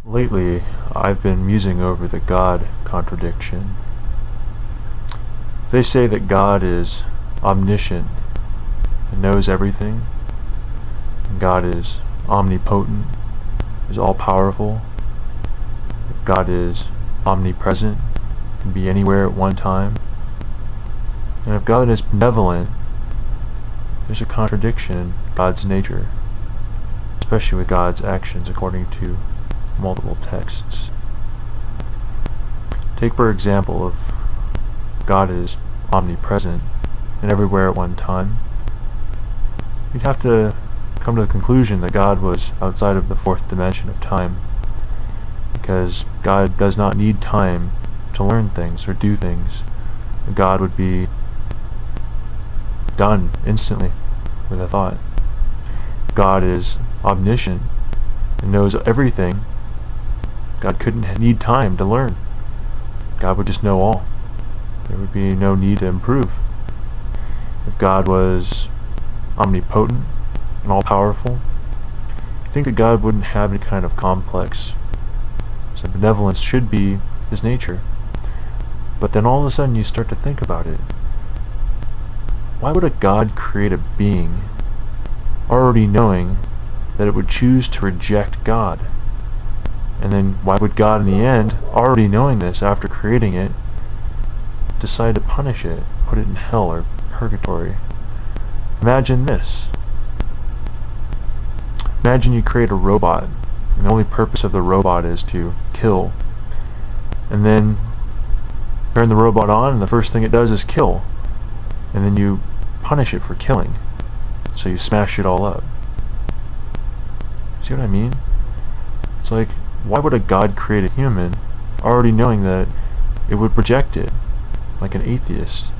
Lately, I've been musing over the God contradiction. They say that God is omniscient and knows everything, and God is omnipotent, is all-powerful. If God is omnipresent, can be anywhere at one time. And if God is benevolent, there's a contradiction in God's nature, especially with God's actions according to multiple texts. Take for example, if God is omnipresent and everywhere at one time, you'd have to come to the conclusion that God was outside of the fourth dimension of time, because God does not need time to learn things or do things. God would be done instantly with a thought. God is omniscient and knows everything. God couldn't need time to learn. God would just know all. There would be no need to improve. If God was omnipotent and all-powerful, you think that God wouldn't have any kind of complex. So benevolence should be his nature. But then all of a sudden you start to think about it. Why would a God create a being already knowing that it would choose to reject God? And then why would God in the end, already knowing this after creating it, decide to punish it, put it in hell or purgatory? Imagine this. Imagine you create a robot, and the only purpose of the robot is to kill. And then turn the robot on, and the first thing it does is kill. And then you punish it for killing. So you smash it all up. See what I mean? It's like, why would a God create a human already knowing that it would reject it? Like an atheist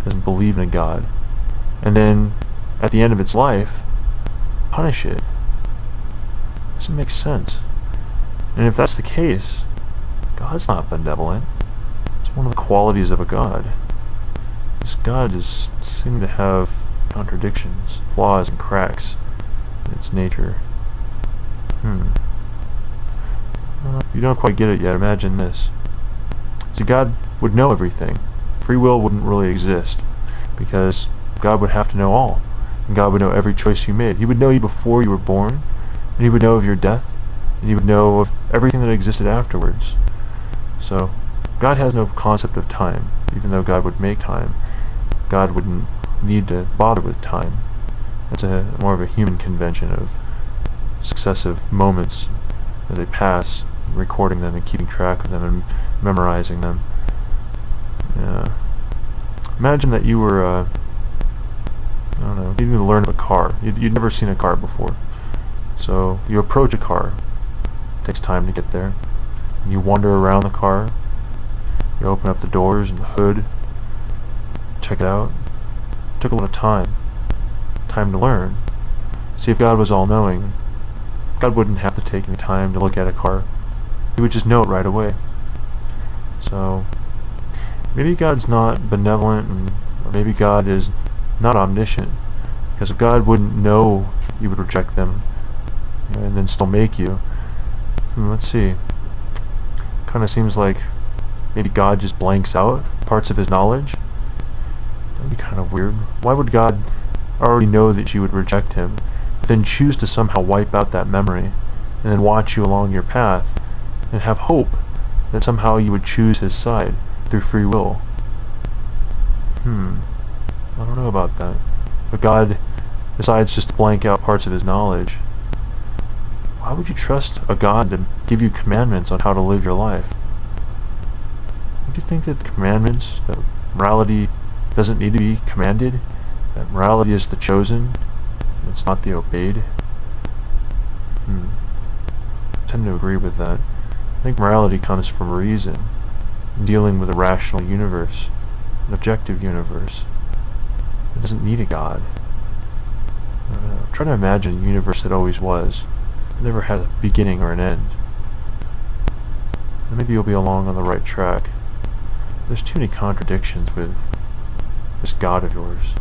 doesn't believe in a God. And then, at the end of its life, punish it. Doesn't make sense. And if that's the case, God's not benevolent. It's one of the qualities of a God. This God just seems to have contradictions, flaws, and cracks in its nature. You don't quite get it yet. Imagine this. See, God would know everything. Free will wouldn't really exist, because God would have to know all. And God would know every choice you made. He would know you before you were born, and he would know of your death, and he would know of everything that existed afterwards. So, God has no concept of time. Even though God would make time, God wouldn't need to bother with time. That's more of a human convention of successive moments that they pass, recording them and keeping track of them and memorizing them. Imagine that you were, I don't know, you need to learn a car. You'd never seen a car before. So you approach a car. It takes time to get there. And you wander around the car. You open up the doors and the hood. Check it out. It took a lot of time. Time to learn. See, if God was all-knowing, God wouldn't have to take any time to look at a car. He would just know it right away. So, maybe God's not benevolent, or maybe God is not omniscient. Because if God wouldn't know you would reject them, and then still make you, let's see. Kind of seems like maybe God just blanks out parts of his knowledge. That'd be kind of weird. Why would God already know that you would reject him, then choose to somehow wipe out that memory, and then watch you along your path, and have hope that somehow you would choose his side through free will? I don't know about that. But God decides just to blank out parts of his knowledge. Why would you trust a God to give you commandments on how to live your life? Don't you think that the commandments, that morality doesn't need to be commanded? That morality is the chosen, it's not the obeyed? I tend to agree with that. I think morality comes from reason, dealing with a rational universe, an objective universe. It doesn't need a God. I'm trying to imagine a universe that always was. It never had a beginning or an end. And maybe you'll be along on the right track. There's too many contradictions with this God of yours.